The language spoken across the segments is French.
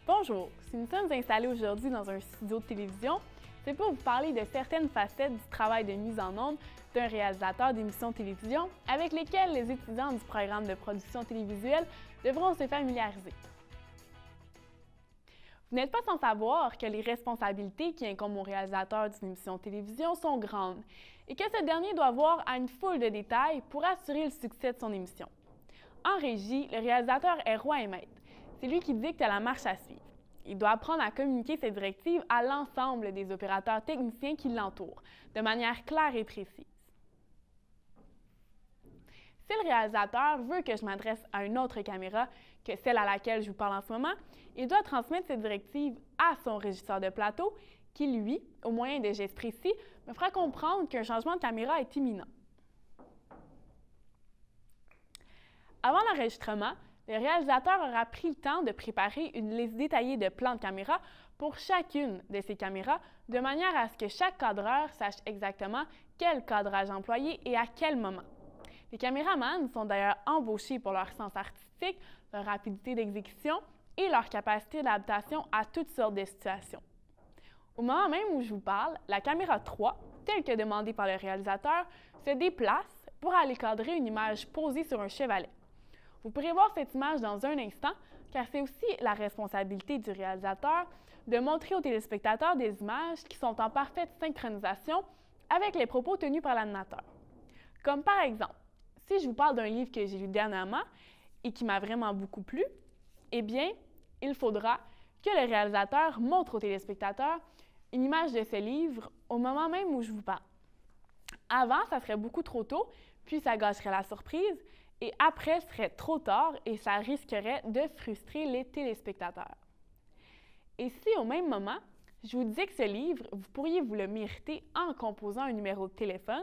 Bonjour, si nous sommes installés aujourd'hui dans un studio de télévision, c'est pour vous parler de certaines facettes du travail de mise en onde d'un réalisateur d'émissions de télévision avec lesquelles les étudiants du programme de production télévisuelle devront se familiariser. Vous n'êtes pas sans savoir que les responsabilités qui incombent au réalisateur d'une émission de télévision sont grandes et que ce dernier doit voir à une foule de détails pour assurer le succès de son émission. En régie, le réalisateur est roi et maître. C'est lui qui dicte la marche à suivre. Il doit apprendre à communiquer ses directives à l'ensemble des opérateurs techniciens qui l'entourent, de manière claire et précise. Si le réalisateur veut que je m'adresse à une autre caméra que celle à laquelle je vous parle en ce moment, il doit transmettre ses directives à son régisseur de plateau qui, lui, au moyen de gestes précis, me fera comprendre qu'un changement de caméra est imminent. Avant l'enregistrement, le réalisateur aura pris le temps de préparer une liste détaillée de plans de caméra pour chacune de ces caméras, de manière à ce que chaque cadreur sache exactement quel cadrage employer et à quel moment. Les caméramans sont d'ailleurs embauchés pour leur sens artistique, leur rapidité d'exécution et leur capacité d'adaptation à toutes sortes de situations. Au moment même où je vous parle, la caméra 3, telle que demandée par le réalisateur, se déplace pour aller cadrer une image posée sur un chevalet. Vous pourrez voir cette image dans un instant, car c'est aussi la responsabilité du réalisateur de montrer aux téléspectateurs des images qui sont en parfaite synchronisation avec les propos tenus par l'animateur. Comme par exemple, si je vous parle d'un livre que j'ai lu dernièrement et qui m'a vraiment beaucoup plu, eh bien, il faudra que le réalisateur montre aux téléspectateurs une image de ce livre au moment même où je vous parle. Avant, ça serait beaucoup trop tôt, puis ça gâcherait la surprise, et après, ce serait trop tard et ça risquerait de frustrer les téléspectateurs. Et si, au même moment, je vous disais que ce livre, vous pourriez vous le mériter en composant un numéro de téléphone,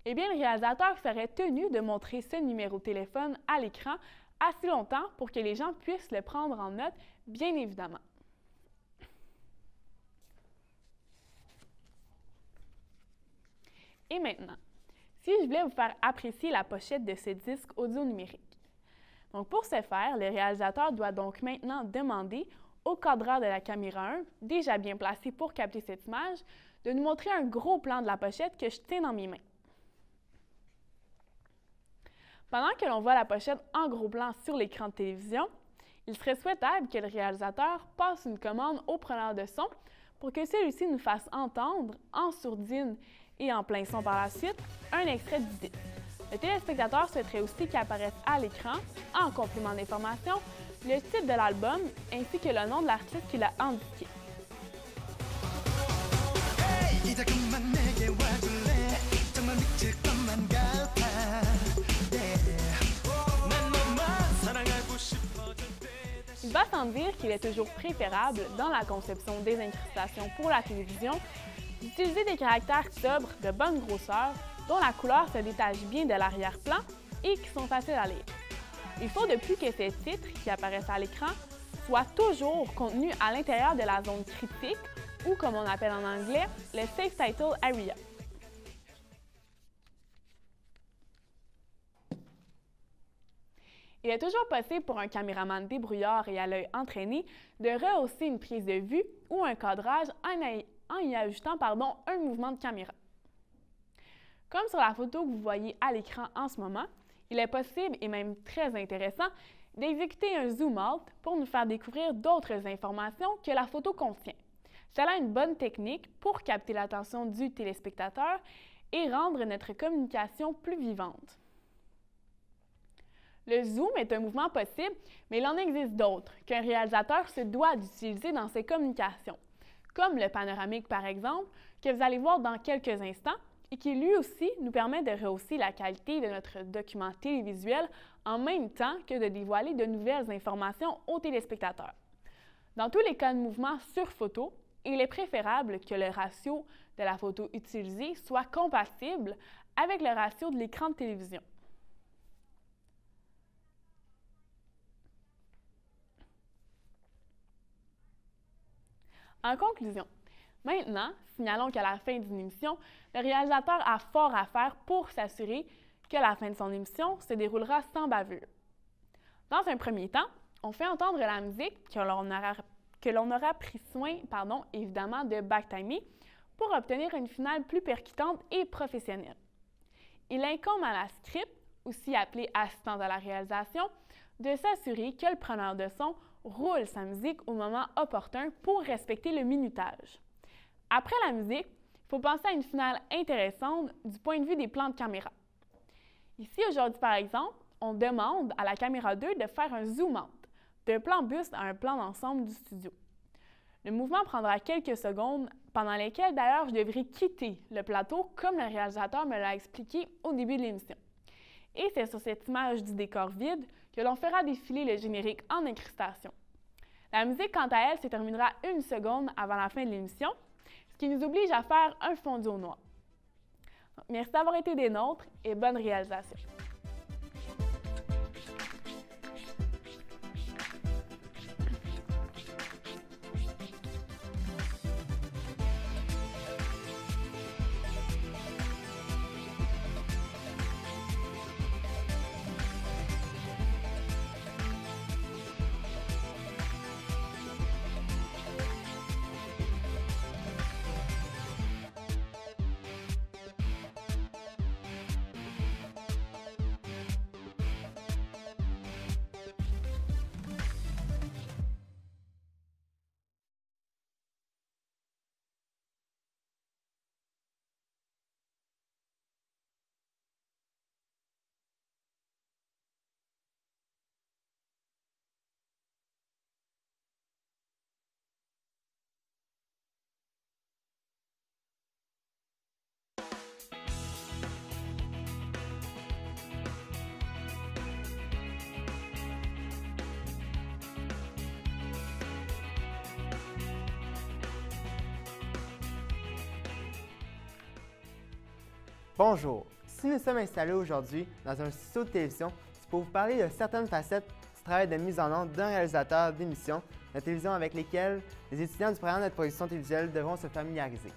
eh bien, le réalisateur serait tenu de montrer ce numéro de téléphone à l'écran assez longtemps pour que les gens puissent le prendre en note, bien évidemment. Et maintenant, si je voulais vous faire apprécier la pochette de ce disque audio numérique. Donc pour ce faire, le réalisateur doit donc maintenant demander au cadreur de la caméra 1, déjà bien placé pour capter cette image, de nous montrer un gros plan de la pochette que je tiens dans mes mains. Pendant que l'on voit la pochette en gros plan sur l'écran de télévision, il serait souhaitable que le réalisateur passe une commande au preneur de son pour que celui-ci nous fasse entendre, en sourdine et en plein son par la suite, un extrait du disque. Le téléspectateur souhaiterait aussi qu'apparaisse à l'écran, en complément d'information, le titre de l'album ainsi que le nom de l'artiste qui l'a indiqué. Il va sans dire qu'il est toujours préférable, dans la conception des incrustations pour la télévision, d'utiliser des caractères sobres de bonne grosseur, dont la couleur se détache bien de l'arrière-plan et qui sont faciles à lire. Il faut de plus que ces titres qui apparaissent à l'écran soient toujours contenus à l'intérieur de la zone critique, ou comme on appelle en anglais, le Safe Title Area. Il est toujours possible pour un caméraman débrouillard et à l'œil entraîné de rehausser une prise de vue ou un cadrage en y ajoutant un mouvement de caméra. Comme sur la photo que vous voyez à l'écran en ce moment, il est possible et même très intéressant d'exécuter un zoom out pour nous faire découvrir d'autres informations que la photo contient. C'est là une bonne technique pour capter l'attention du téléspectateur et rendre notre communication plus vivante. Le zoom est un mouvement possible, mais il en existe d'autres qu'un réalisateur se doit d'utiliser dans ses communications, comme le panoramique par exemple, que vous allez voir dans quelques instants, et qui lui aussi nous permet de rehausser la qualité de notre document télévisuel en même temps que de dévoiler de nouvelles informations aux téléspectateurs. Dans tous les cas de mouvement sur photo, il est préférable que le ratio de la photo utilisée soit compatible avec le ratio de l'écran de télévision. En conclusion, maintenant, signalons qu'à la fin d'une émission, le réalisateur a fort à faire pour s'assurer que la fin de son émission se déroulera sans bavure. Dans un premier temps, on fait entendre la musique que l'on aura que l'on aura pris soin, évidemment, de backtimer pour obtenir une finale plus percutante et professionnelle. Il incombe à la script, aussi appelée assistante à la réalisation, de s'assurer que le preneur de son roule sa musique au moment opportun pour respecter le minutage. Après la musique, il faut penser à une finale intéressante du point de vue des plans de caméra. Ici, aujourd'hui, par exemple, on demande à la caméra 2 de faire un zoom-out, d'un plan buste à un plan d'ensemble du studio. Le mouvement prendra quelques secondes, pendant lesquelles d'ailleurs je devrais quitter le plateau, comme le réalisateur me l'a expliqué au début de l'émission. Et c'est sur cette image du décor vide que l'on fera défiler le générique en incrustation. La musique, quant à elle, se terminera 1 seconde avant la fin de l'émission, ce qui nous oblige à faire un fondu au noir. Merci d'avoir été des nôtres et bonne réalisation. Bonjour, si nous sommes installés aujourd'hui dans un studio de télévision, c'est pour vous parler de certaines facettes du travail de mise en onde d'un réalisateur d'émissions de télévision avec lesquelles les étudiants du programme de production télévisuelle devront se familiariser.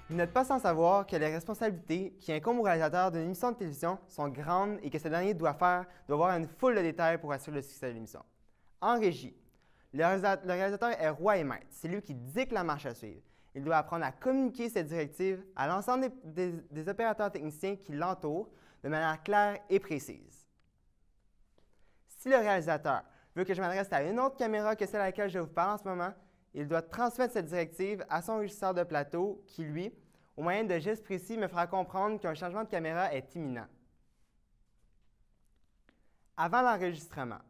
Vous n'êtes pas sans savoir que les responsabilités qui incombent au réalisateur d'une émission de télévision sont grandes et que ce dernier doit avoir une foule de détails pour assurer le succès de l'émission. En régie, le réalisateur est roi et maître, c'est lui qui dicte la marche à suivre. Il doit apprendre à communiquer ses directives à l'ensemble des opérateurs techniciens qui l'entourent de manière claire et précise. Si le réalisateur veut que je m'adresse à une autre caméra que celle à laquelle je vous parle en ce moment, il doit transmettre cette directive à son régisseur de plateau qui, lui, au moyen de gestes précis, me fera comprendre qu'un changement de caméra est imminent. Avant l'enregistrement,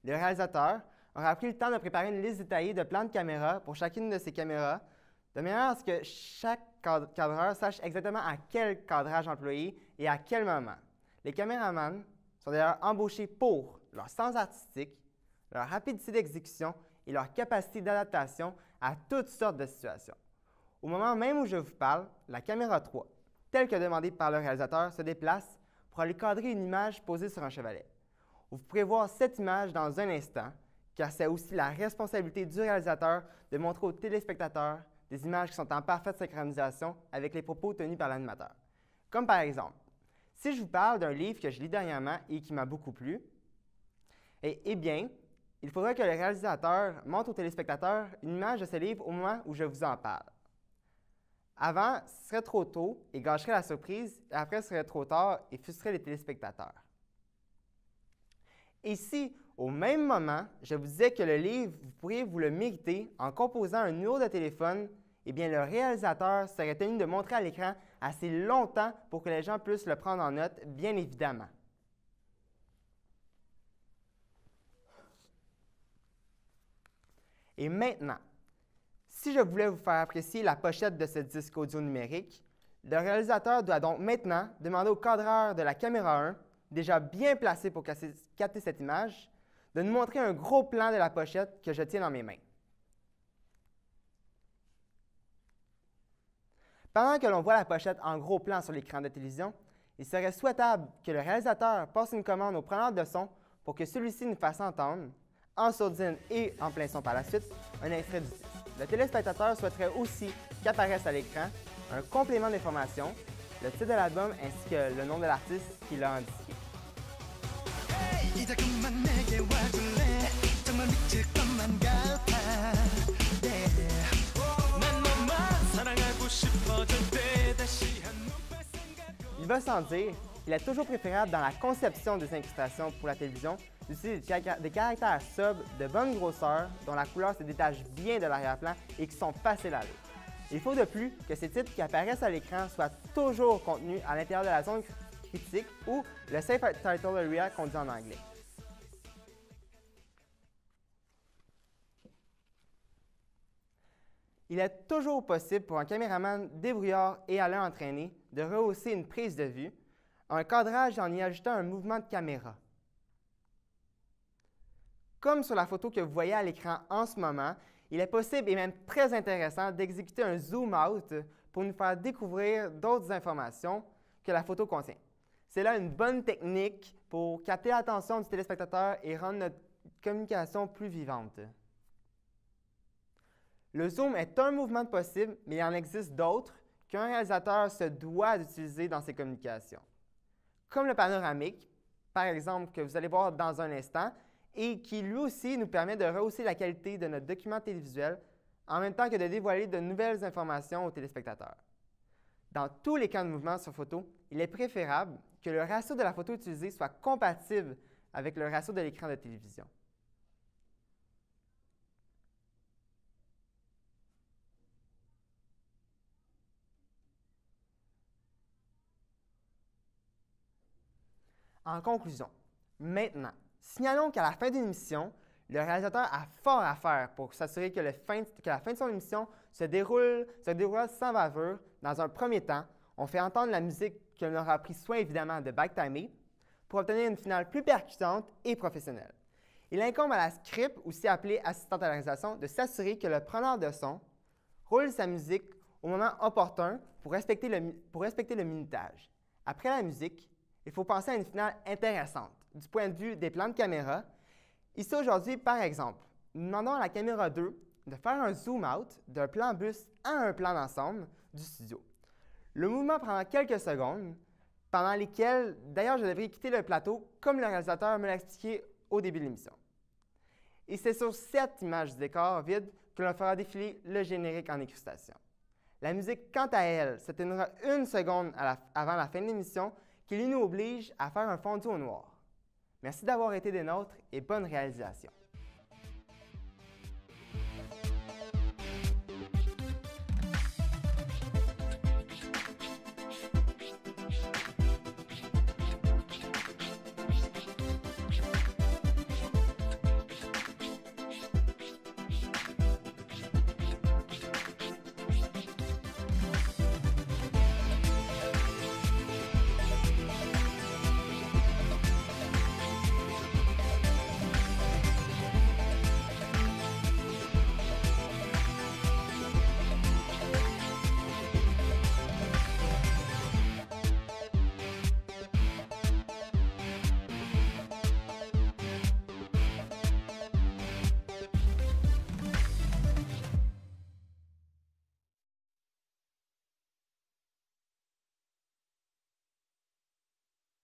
le réalisateur aura pris le temps de préparer une liste détaillée de plans de caméra pour chacune de ces caméras, de manière à ce que chaque cadreur sache exactement à quel cadrage employer et à quel moment. Les caméramans sont d'ailleurs embauchés pour leur sens artistique, leur rapidité d'exécution et leur capacité d'adaptation à toutes sortes de situations. Au moment même où je vous parle, la caméra 3, telle que demandée par le réalisateur, se déplace pour aller cadrer une image posée sur un chevalet. Vous pourrez voir cette image dans un instant, car c'est aussi la responsabilité du réalisateur de montrer aux téléspectateurs des images qui sont en parfaite synchronisation avec les propos tenus par l'animateur. Comme par exemple, si je vous parle d'un livre que je lis dernièrement et qui m'a beaucoup plu, eh bien, il faudra que le réalisateur montre aux téléspectateurs une image de ce livre au moment où je vous en parle. Avant, ce serait trop tôt et gâcherait la surprise, et après, ce serait trop tard et frustrerait les téléspectateurs. Et si, au même moment, je vous disais que le livre, vous pourriez vous le mériter en composant un numéro de téléphone, eh bien, le réalisateur serait tenu de montrer à l'écran assez longtemps pour que les gens puissent le prendre en note, bien évidemment. Et maintenant, si je voulais vous faire apprécier la pochette de ce disque audio numérique, le réalisateur doit donc maintenant demander au cadreur de la caméra 1, déjà bien placé pour capter cette image, de nous montrer un gros plan de la pochette que je tiens dans mes mains. Pendant que l'on voit la pochette en gros plan sur l'écran de télévision, il serait souhaitable que le réalisateur passe une commande au preneur de son pour que celui-ci nous fasse entendre, en sourdine et en plein son par la suite, un extrait du disque. Le téléspectateur souhaiterait aussi qu'apparaisse à l'écran un complément d'information, le titre de l'album ainsi que le nom de l'artiste qui l'a indiqué. Il va sans dire, il est toujours préférable dans la conception des incrustations pour la télévision d'utiliser des caractères sobres de bonne grosseur dont la couleur se détache bien de l'arrière-plan et qui sont faciles à lire. Il faut de plus que ces titres qui apparaissent à l'écran soient toujours contenus à l'intérieur de la zone critique ou le Safe Title Area qu'on dit en anglais. Il est toujours possible pour un caméraman débrouillard et à l'œil entraîné de rehausser une prise de vue, un cadrage en y ajoutant un mouvement de caméra. Comme sur la photo que vous voyez à l'écran en ce moment, il est possible et même très intéressant d'exécuter un zoom out pour nous faire découvrir d'autres informations que la photo contient. C'est là une bonne technique pour capter l'attention du téléspectateur et rendre notre communication plus vivante. Le zoom est un mouvement possible, mais il en existe d'autres qu'un réalisateur se doit d'utiliser dans ses communications. Comme le panoramique, par exemple, que vous allez voir dans un instant, et qui lui aussi nous permet de rehausser la qualité de notre document télévisuel en même temps que de dévoiler de nouvelles informations aux téléspectateurs. Dans tous les cas de mouvement sur photo, il est préférable que le ratio de la photo utilisée soit compatible avec le ratio de l'écran de télévision. En conclusion, maintenant, signalons qu'à la fin d'une émission, le réalisateur a fort à faire pour s'assurer que la fin de son émission se déroule sans bavure. Dans un premier temps, on fait entendre la musique que l'on aura pris soin évidemment de backtimer pour obtenir une finale plus percutante et professionnelle. Il incombe à la script, aussi appelée assistante à la réalisation, de s'assurer que le preneur de son roule sa musique au moment opportun pour respecter le minutage. Après la musique, il faut penser à une finale intéressante du point de vue des plans de caméra. Ici aujourd'hui, par exemple, nous demandons à la caméra 2 de faire un zoom out d'un plan bus à un plan d'ensemble du studio. Le mouvement prendra quelques secondes, pendant lesquelles, d'ailleurs, je devrais quitter le plateau comme le réalisateur me l'a expliqué au début de l'émission. Et c'est sur cette image du décor vide que l'on fera défiler le générique en incrustation. La musique, quant à elle, s'éteindra une seconde avant la fin de l'émission, qui lui nous oblige à faire un fondu au noir. Merci d'avoir été des nôtres et bonne réalisation.